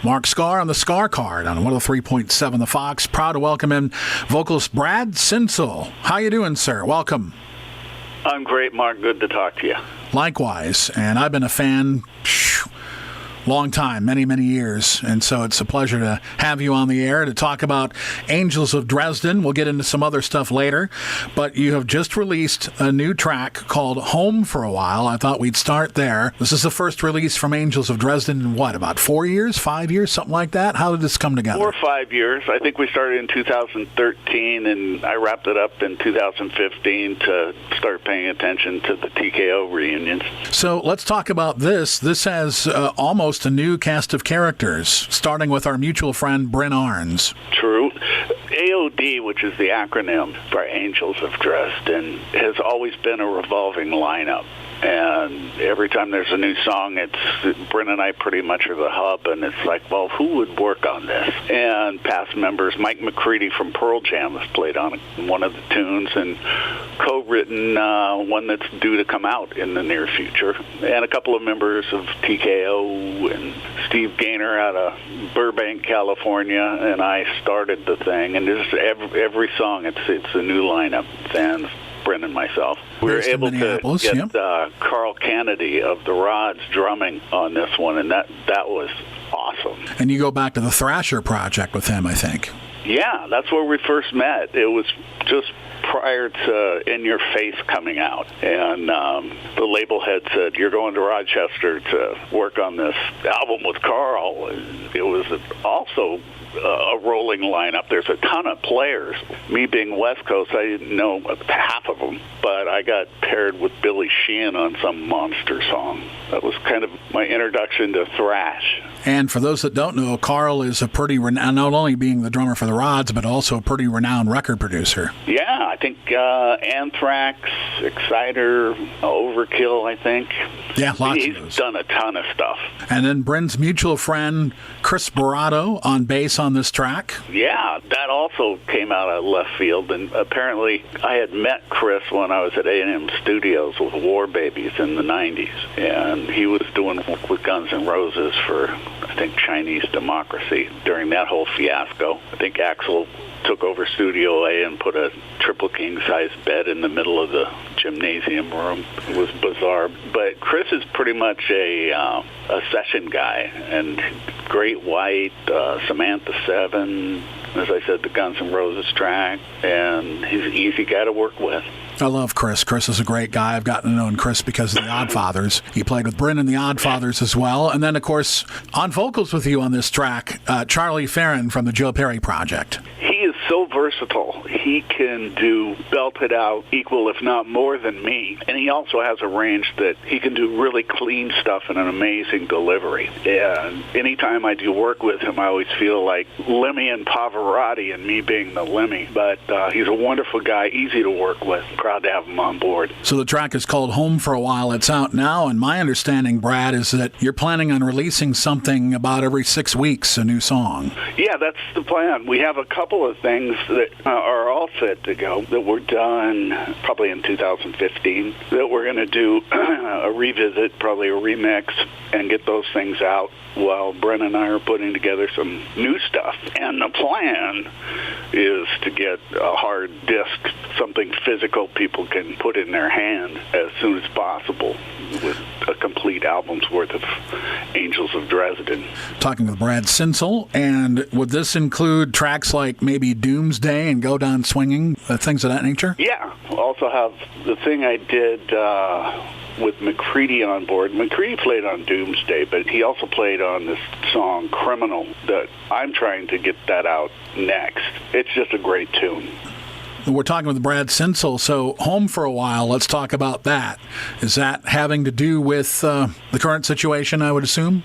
Mark Skaar on the Skaar Kaard on 103.7 The Fox. Proud to welcome in vocalist Brad Sinsel. How you doing, sir? Welcome. I'm great, Mark. Good to talk to you. Likewise, and I've been a fan long time, many, many years, and so it's a pleasure to have you on the air to talk about Angels of Dresden. We'll get into some other stuff later, but you have just released a new track called Home for Awhile. I thought we'd start there. This is the first release from Angels of Dresden in what, about 4 years, 5 years, something like that? How did this come together? 4 or 5 years. I think we started in 2013, and I wrapped it up in 2015 to start paying attention to the TKO reunions. So let's talk about this. This has almost a new cast of characters, starting with our mutual friend Brynn Arens. True. AOD, which is the acronym for Angels of Dresden, has always been a revolving lineup. And every time there's a new song, Brynn and I pretty much are the hub, and it's like, well, who would work on this? And past members, Mike McCready from Pearl Jam has played on one of the tunes and co-written one that's due to come out in the near future. And a couple of members of TKO and Steve Gaynor out of Burbank, California, and I started the thing. And just every song, it's a new lineup. Fans, Brynn and myself. We were able to get Carl Kennedy of the Rods drumming on this one, and that was awesome. And you go back to the Thrasher project with him, I think. Yeah, that's where we first met. It was just prior to In Your Face coming out, and the label head said, you're going to Rochester to work on this album with Carl. It was also a rolling lineup. There's a ton of players. Me being West Coast, I didn't know half of them, but I got paired with Billy Sheehan on some monster song. That was kind of my introduction to thrash. And for those that don't know, Carl is a pretty renowned, not only being the drummer for the Rods, but also a pretty renowned record producer. Yeah, I think Anthrax, Exciter, Overkill, I think. Yeah, lots of those. He's done a ton of stuff. And then Brynn's mutual friend, Chris Barato, on bass on this track. Yeah, that also came out of left field. And apparently I had met Chris when I was at A&M Studios with War Babies in the 90s. And he was doing work with Guns N' Roses for, I think, Chinese Democracy during that whole fiasco. I think Axl took over Studio A and put a triple king-size bed in the middle of the gymnasium room. It was bizarre. But Chris is pretty much a session guy, and Great White, Samantha 7, as I said, the Guns N' Roses track, and he's an easy guy to work with. I love Chris. Chris is a great guy. I've gotten to know Chris because of the Oddfathers. He played with Brynn and the Oddfathers as well. And then, of course, on vocals with you on this track, Charlie Farron from the Joe Perry Project. He is so versatile. He can do belted out equal, if not more than me. And he also has a range that he can do really clean stuff and an amazing delivery. And anytime I do work with him, I always feel like Lemmy and Pavarotti and me being the Lemmy. But he's a wonderful guy, easy to work with. Proud to have him on board. So the track is called Home for Awhile. It's out now, and my understanding, Brad, is that you're planning on releasing something about every 6 weeks, a new song. Yeah, that's the plan. We have a couple of things that are all set to go that were done probably in 2015 that we're going to do a revisit, probably a remix, and get those things out while Brynn and I are putting together some new stuff. And the plan is to get a hard disc, something physical people can put in their hand as soon as possible with a complete album's worth of Angels of Dresden. Talking with Brad Sinsel, and would this include tracks like maybe Doomsday and Go Down Swinging, things of that nature? Yeah. Also have the thing I did with McCready on board. McCready played on Doomsday, but he also played on this song Criminal that I'm trying to get that out next. It's just a great tune. We're talking with Brad Sinsel, so Home for Awhile, let's talk about that. Is that having to do with the current situation, I would assume?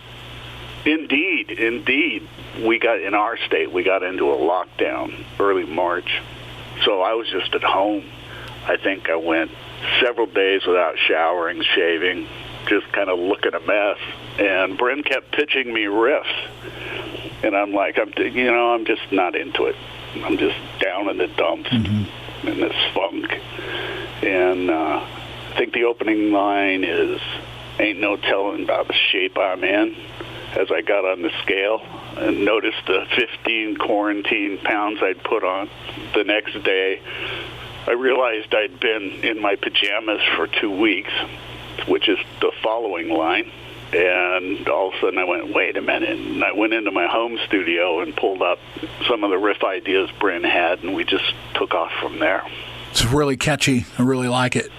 Indeed. We got, in our state, we got into a lockdown early March, so I was just at home. I think I went several days without showering, shaving, just kind of looking a mess. And Brynn kept pitching me riffs, and I'm like, I'm just not into it. I'm just down in the dumps in this funk. And I think the opening line is, ain't no telling about the shape I'm in. as I got on the scale and noticed the 15 quarantine pounds I'd put on. The next day, I realized I'd been in my pajamas for 2 weeks, which is the following line. And all of a sudden I went, wait a minute. And I went into my home studio and pulled up some of the riff ideas Brynn had, and we just took off from there. It's really catchy. I really like it.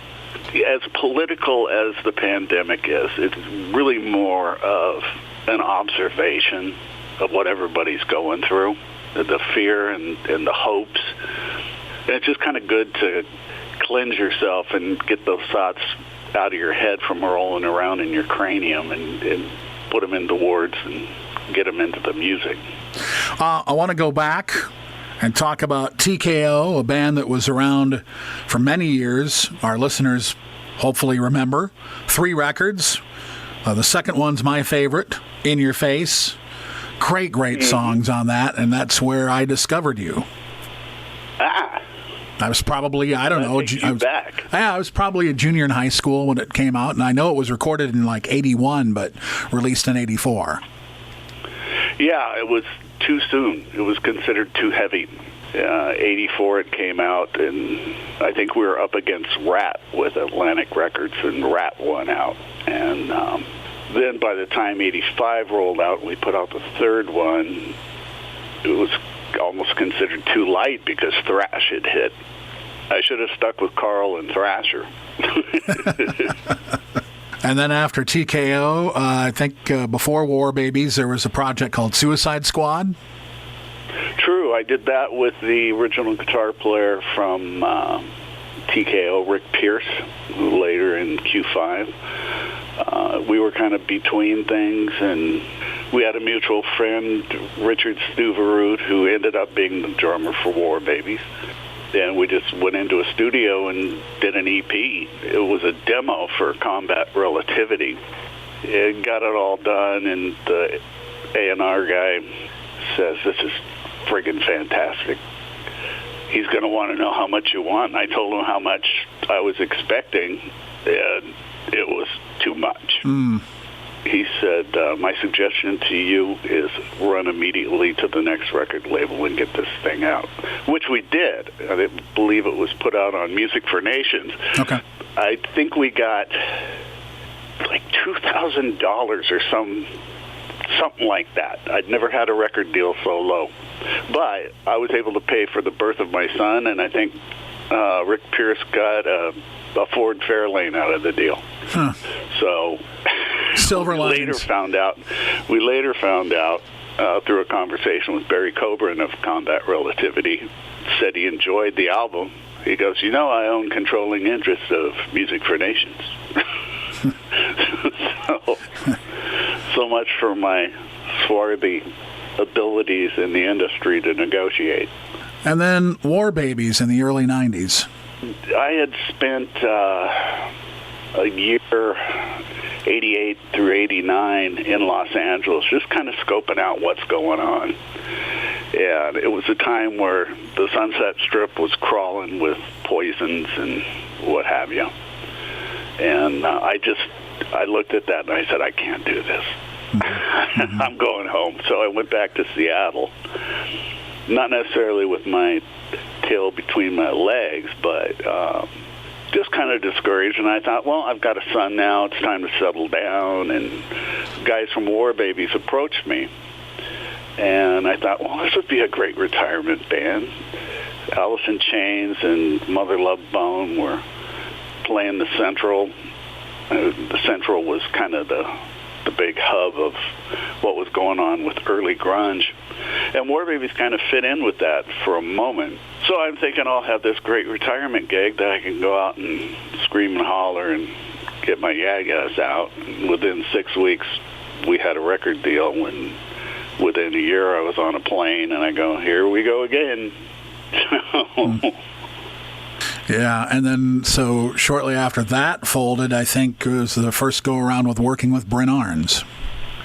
As political as the pandemic is, it's really more of an observation of what everybody's going through, the fear and the hopes. And it's just kind of good to cleanse yourself and get those thoughts out of your head from rolling around in your cranium and put them into words and get them into the music. I want to go back and talk about TKO, a band that was around for many years. Our listeners hopefully remember. 3 records. The second one's my favorite, In Your Face. Great songs on that, and that's where I discovered you. I was probably, I was probably a junior in high school when it came out, and I know it was recorded in like 81, but released in 84. Yeah, it was too soon. It was considered too heavy. 84 it came out, and I think we were up against Rat with Atlantic Records, and Rat won out. And then by the time 85 rolled out and we put out the third one, it was almost considered too light because thrash had hit. I should have stuck with Carl and Thrasher. And then after TKO, I think before War Babies, there was a project called Suicide Squad. True. I did that with the original guitar player from TKO, Rick Pierce, who later in Q5. We were kind of between things, and we had a mutual friend, Richard Stuverud, who ended up being the drummer for War Babies. And we just went into a studio and did an EP. It was a demo for Combat Relativity. It got it all done, and the A&R guy says, this is friggin' fantastic. He's going to want to know how much you want. And I told him how much I was expecting, and it was too much. He said, my suggestion to you is run immediately to the next record label and get this thing out, which we did. I believe it was put out on Music for Nations. Okay. I think we got like $2,000 or something like that. I'd never had a record deal so low. But I was able to pay for the birth of my son, and I think Rick Pierce got a Ford Fairlane out of the deal. Huh. So Silver linings. We later found out through a conversation with Barry Coburn of Combat Relativity, said he enjoyed the album. He goes, I own controlling interest of Music for Nations. so much for my swarthy abilities in the industry to negotiate. And then War Babies in the early 90s. I had spent a year, 88 through 89, in Los Angeles, just kind of scoping out what's going on. And it was a time where the Sunset Strip was crawling with poisons and what have you. And I looked at that and I said, I can't do this. Mm-hmm. I'm going home. So I went back to Seattle, not necessarily with my tail between my legs, but just kind of discouraged. And I thought, well, I've got a son now. It's time to settle down. And guys from War Babies approached me. And I thought, well, this would be a great retirement band. Alice in Chains and Mother Love Bone were playing the Central. The Central was kind of the big hub of what was going on with early grunge. And War Babies kind of fit in with that for a moment. So I'm thinking I'll have this great retirement gig that I can go out and scream and holler and get my yagas out. And within 6 weeks, we had a record deal, and within a year I was on a plane, and I go, here we go again. Yeah, and then so shortly after that folded, I think it was the first go-around with working with Brynn Arens.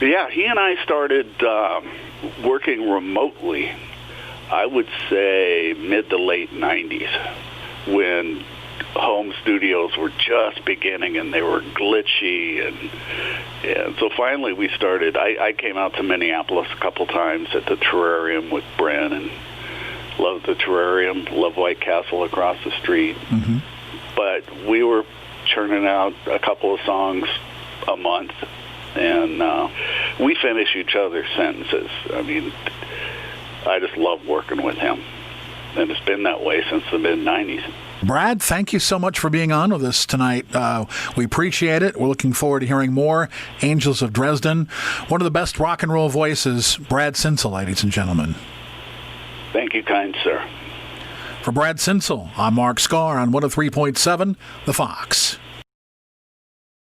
Yeah, he and I started working remotely, I would say mid to late 90s, when home studios were just beginning, and they were glitchy, and so finally we started. I came out to Minneapolis a couple times at the Terrarium with Brynn, and loved the Terrarium, loved White Castle across the street. Mm-hmm. But we were churning out a couple of songs a month, and we finish each other's sentences. I mean, I just love working with him, and it's been that way since the mid-'90s. Brad, thank you so much for being on with us tonight. We appreciate it. We're looking forward to hearing more. Angels of Dresden. One of the best rock and roll voices, Brad Sinsel, ladies and gentlemen. Thank you, kind sir. For Brad Sinsel, I'm Mark Skaar on 103.7 The Fox.